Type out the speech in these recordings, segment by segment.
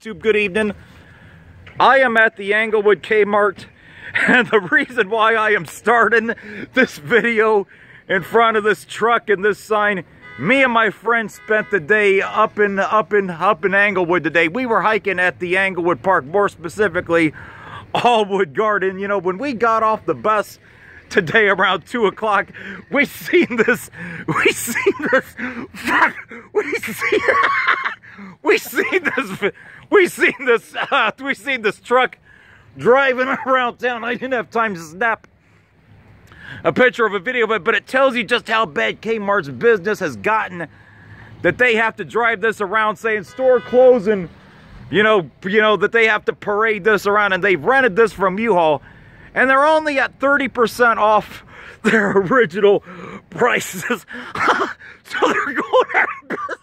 YouTube, good evening. I am at the Englewood Kmart, and the reason why I am starting this video in front of this truck and this sign, me and my friend spent the day up in Englewood today. We were hiking at the Englewood Park, more specifically, Allwood Garden. You know, when we got off the bus today around 2 o'clock, we seen this truck driving around town. I didn't have time to snap a picture of a video of it, but it tells you just how bad Kmart's business has gotten, that they have to drive this around saying store closing, you know, that they have to parade this around, and they've rented this from U-Haul, and they're only at 30% off their original prices. So they're going out of business.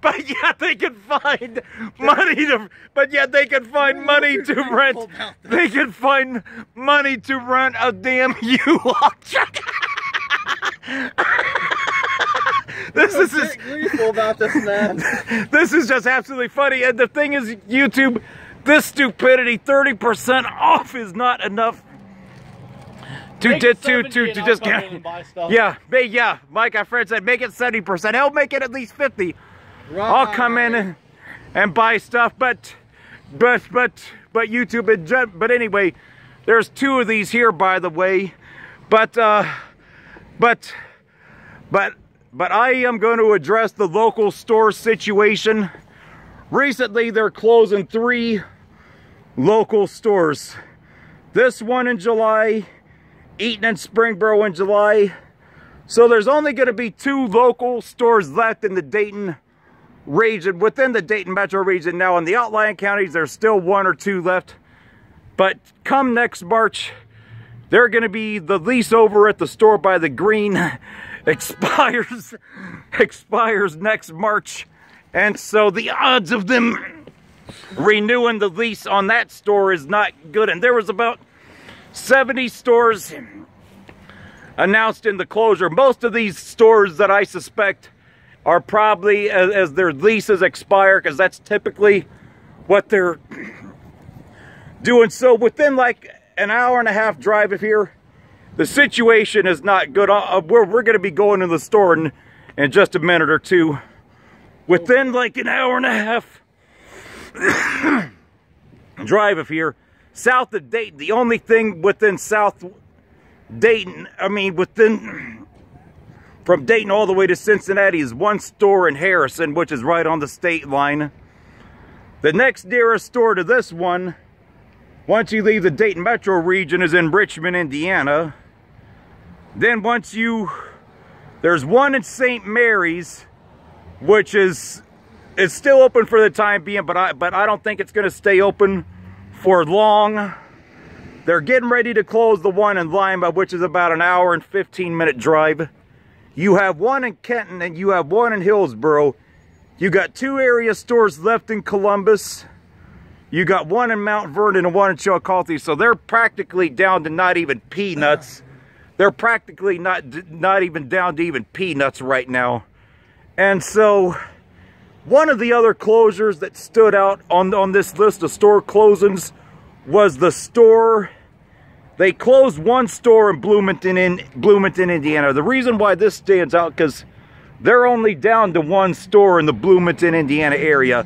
But yet they can find money to, rent. They can find money to rent a damn U-Haul truck. This is just, about this, man. This is just absolutely funny. And the thing is, YouTube, this stupidity, 30% off is not enough to just get. Yeah. Mike, our friend said, make it 70%. He'll make it at least 50. Right. I'll come in and buy stuff, but YouTube. But anyway, there's 2 of these here, by the way. But I am going to address the local store situation. Recently, they're closing 3 local stores. This one in July, Eaton and Springboro in July. So there's only going to be 2 local stores left in the Dayton region, within the Dayton metro region. Now in the outlying counties, there's still 1 or 2 left. But come next March, they're going to be, the lease over at the store by the green expires next March. And so the odds of them renewing the lease on that store is not good. And there was about 70 stores announced in the closure. Most of these stores that I suspect are probably as their leases expire, because that's typically what they're doing. So within like an hour and a half drive of here, the situation is not good. We're going to be going to the store in just a minute or two. Within like an hour and a half drive of here, south of Dayton, the only thing within South Dayton, from Dayton all the way to Cincinnati, is 1 store in Harrison, which is right on the state line. The next nearest store to this one, once you leave the Dayton metro region, is in Richmond, Indiana. Then there's 1 in St. Mary's, which is still open for the time being, but I don't think it's going to stay open for long. They're getting ready to close the 1 in Lima, which is about an hour and 15-minute drive. You have 1 in Kenton and you have 1 in Hillsboro. You got 2 area stores left in Columbus. You got 1 in Mount Vernon and 1 in Chillicothe. So they're practically down to not even peanuts. They're practically not even down to even peanuts right now. And so one of the other closures that stood out on this list of store closings was the store. They closed 1 store in Bloomington, Indiana. The reason why this stands out, because they're only down to 1 store in the Bloomington, Indiana area.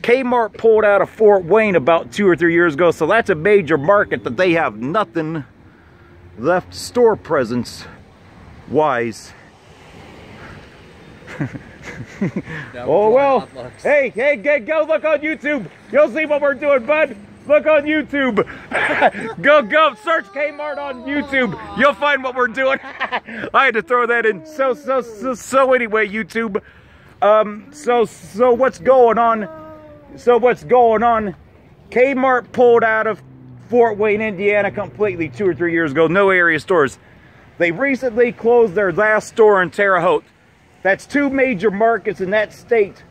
Kmart pulled out of Fort Wayne about 2 or 3 years ago, so that's a major market that they have nothing left store presence wise. Oh well. Hey, go look on YouTube. You'll see what we're doing, bud. Look on YouTube. Go search Kmart on YouTube. You'll find what we're doing. I had to throw that in. So anyway, YouTube. So what's going on? Kmart pulled out of Fort Wayne, Indiana completely 2 or 3 years ago. No area stores. They recently closed their last store in Terre Haute. That's 2 major markets in that state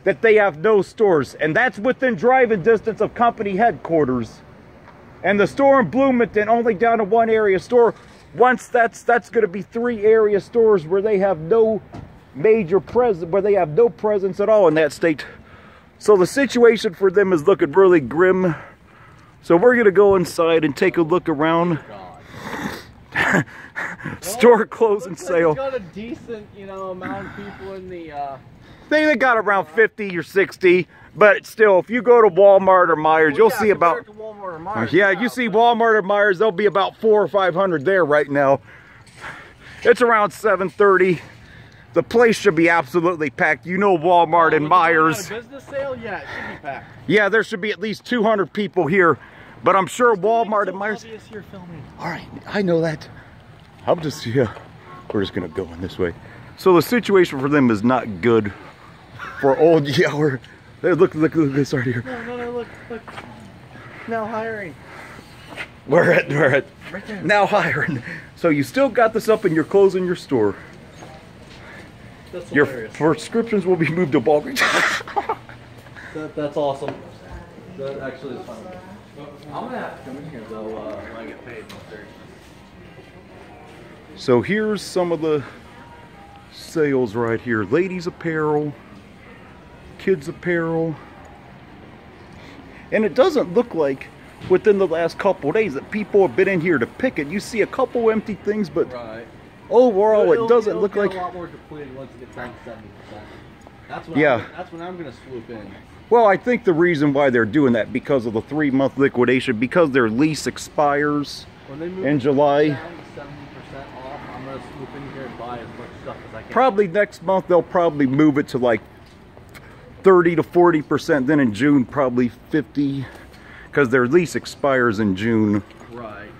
that they have no stores, and that's within driving distance of company headquarters. And the store in Bloomington only down to 1 area store. Once that's going to be 3 area stores where they have no major presence, where they have no presence at all in that state. So the situation for them is looking really grim. So we're gonna go inside and take a look around. Store closing sale. Like it's got a decent, you know, amount of people in the. They got around 50 or 60, but still, if you go to Walmart or Myers, you'll see about. Yeah, you see Walmart or Myers, there'll be about 400 or 500 there right now. It's around 7:30. The place should be absolutely packed. You know, Walmart and Myers. Business sale, yeah, it should be packed. Yeah, there should be at least 200 people here, but I'm sure Walmart and Myers. Here filming. All right, I know that. I'm just, yeah, we're just gonna go in this way. So the situation for them is not good. For Old Yeller, look this right here. No, look. Now hiring. We're at right there. Now hiring. So you still got this up and you're closing your store. That's your hilarious. prescriptions will be moved to Walgreens. That's awesome. That actually is fun. I'm gonna have to come in here though when I get paid. So here's some of the sales right here. Ladies apparel, kids apparel. And it doesn't look like within the last couple of days that people have been in here to pick it. You see a couple empty things, but overall it doesn't look like. A lot more depleted once it gets down to 70%. That's when I'm gonna swoop in. Well, I think the reason why they're doing that because of the 3-month liquidation, because their lease expires in July. Down to 70% off, I'm gonna swoop in here and buy as much stuff as I can. Probably next month they'll probably move it to like 30 to 40%. Then in June probably 50, because their lease expires in June. Right.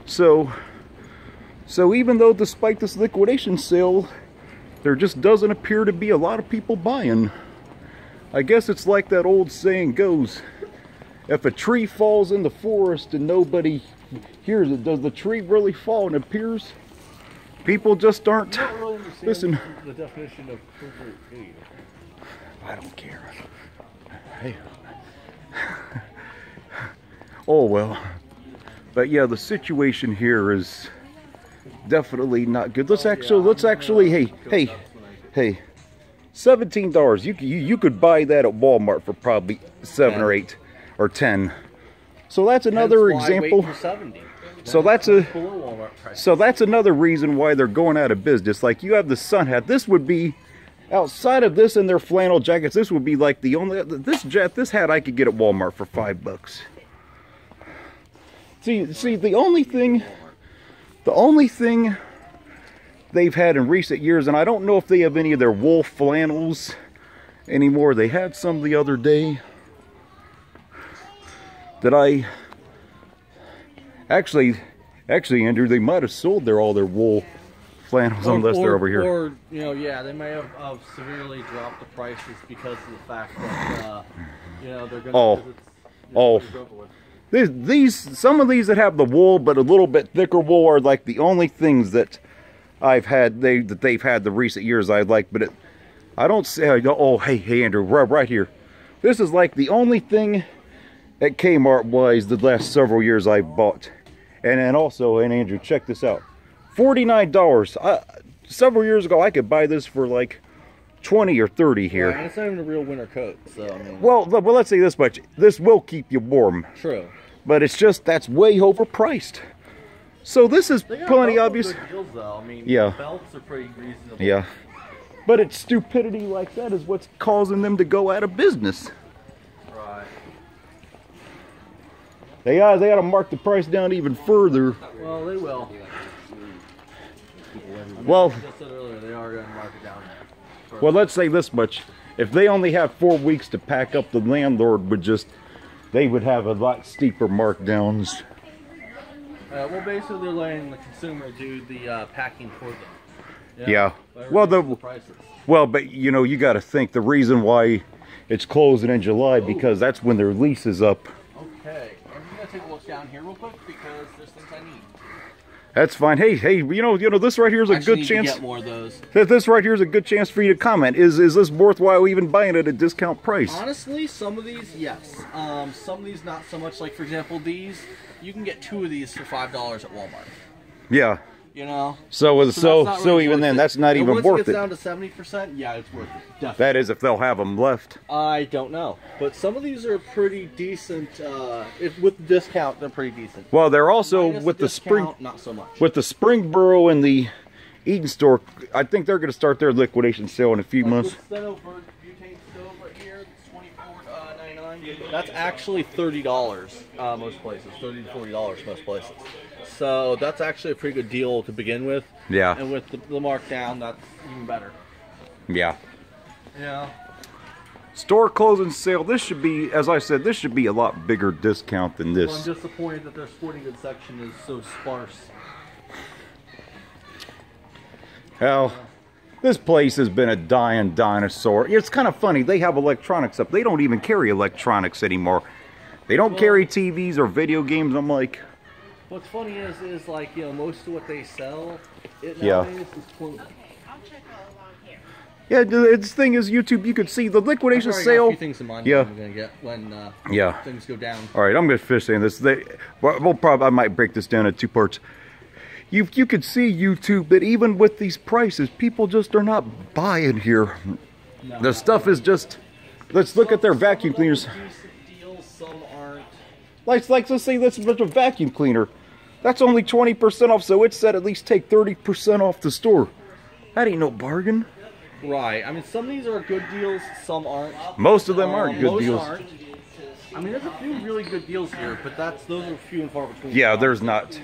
So even though despite this liquidation sale, there just doesn't appear to be a lot of people buying. I guess it's like that old saying goes, if a tree falls in the forest and nobody hears it, does the tree really fall? And it appears people just aren't. I don't really Listen. The definition of appropriate aid. I don't care. Hey. Oh well. But yeah, the situation here is definitely not good. Let's actually hey. $17. You could buy that at Walmart for probably 7 or 8 or 10. So that's another example. So that's another reason why they're going out of business. Like you have the sun hat. This would be outside of this and their flannel jackets. This would be like the only this hat I could get at Walmart for $5. See the only thing they've had in recent years, and I don't know if they have any of their wool flannels anymore. They had some the other day that I actually Andrew, they might have sold all their wool flannels unless they're over here. Or you know, yeah, they may have severely dropped the prices because of the fact that you know they're going to. Some of these that have the wool but a little bit thicker wool are like the only things that I've had they've had the recent years I like, but I don't say. Oh, hey Andrew, right here. This is like the only thing at Kmart wise the last several years I've bought. And Andrew, check this out. $49. Several years ago I could buy this for like 20 or 30 here. Right, and it's not even a real winter coat, so I mean. Well, let's say this much. This will keep you warm. True. But it's just that's way overpriced. So this is plenty obvious. Deals, though. I mean, yeah. Belts are pretty reasonable. Yeah. But it's stupidity like that is what's causing them to go out of business. Right. They ought to mark the price down even further. Well, they will. Well, I just said earlier, they are going to mark it down. Well, let's say this much. If they only have 4 weeks to pack up, the landlord would they would have a lot steeper markdowns. Well, basically, they're letting the consumer do the packing for them. Yeah. Well, but you know, you got to think the reason why it's closing in July because that's when their lease is up. Okay. I'm gonna take a look down here real quick because there's things I need. That's fine. Hey, you know, this right here is a good chance. To get more of those. This right here is a good chance for you to comment. Is this worthwhile even buying it at a discount price? Honestly, some of these, yes. Some of these, not so much. Like for example, these you can get 2 of these for $5 at Walmart. Yeah. You know. So really even then, that's not even worth it. Once it gets down to 70%, yeah, it's worth it. Definitely. That is if they'll have them left. I don't know, but some of these are pretty decent. With the discount, they're pretty decent. Well, they're also Minus with the discount, not so much. With the Springboro and the Eden store, I think they're going to start their liquidation sale in a few months. This butane stove right here, $24.99. That's actually $30 most places. $30 to $40 most places. So that's actually a pretty good deal to begin with. Yeah. And with the markdown, that's even better. Yeah. Yeah. Store closing sale. This should be, as I said, this should be a lot bigger discount than this. Well, I'm disappointed that their sporting goods section is so sparse. Hell, this place has been a dying dinosaur. It's kind of funny. They have electronics up. They don't even carry electronics anymore. They don't carry TVs or video games. I'm like... What's funny is like, you know, most of what they sell nowadays is clothing. I'll check all along here. Yeah, the thing is, YouTube, you could see the liquidation sale. Got a few things in mind I'm gonna get when things go down. All right, I'm gonna finish saying this. I might break this down in two parts. You could see, YouTube, that even with these prices, people just are not buying here. No, the stuff is just. Let's look at their vacuum cleaners. Deals, some aren't. Let's say this is a vacuum cleaner. That's only 20% off, so it said at least take 30% off the store. That ain't no bargain. Right. I mean, some of these are good deals, some aren't. Most of them aren't good deals. Aren't. I mean, there's a few really good deals here, but those are few and far between. Yeah, there's not.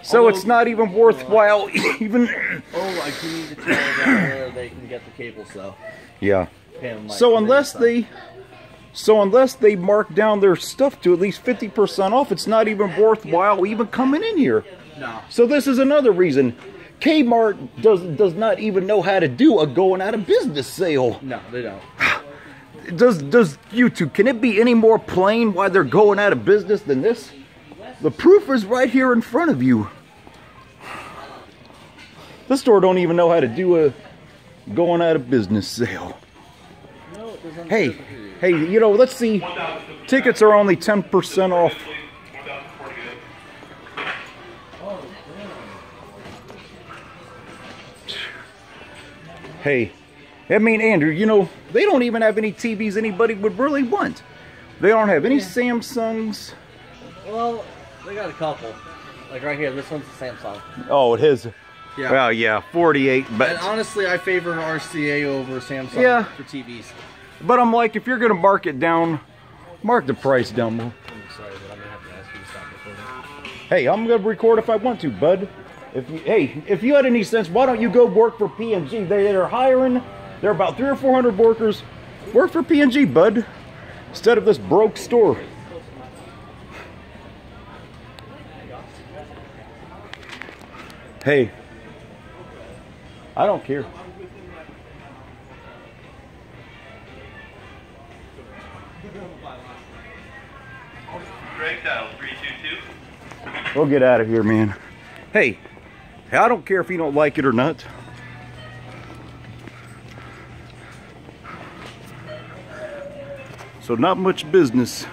So it's not even worthwhile even. Oh, I do need to tell them where they can get the cables, though. Yeah. So unless they mark down their stuff to at least 50% off, it's not even worthwhile even coming in here. No. So this is another reason. Kmart does not even know how to do a going out of business sale. No, they don't. Does YouTube, can it be any more plain why they're going out of business than this? The proof is right here in front of you. This store don't even know how to do a going out of business sale. No, it doesn't. Hey, you know, let's see. Tickets are only 10% off. Hey, I mean, Andrew, you know, they don't even have any TVs anybody would really want. They don't have any Samsungs. Well, they got a couple. Like right here, this one's a Samsung. Oh, it is. Yeah. Well, yeah, 48. But and honestly, I favor RCA over Samsung for TVs. But I'm like, if you're gonna mark it down, mark the price down more. I'm sorry, but I'm gonna have to ask you to stop recording. Hey, I'm gonna record if I want to, bud. If you had any sense, why don't you go work for P&G? They're hiring. They're about 300 or 400 workers. Work for P&G, bud, instead of this broke store. Hey, I don't care. Greg, dial 322. We'll get out of here, man. Hey, I don't care if you don't like it or not. So not much business.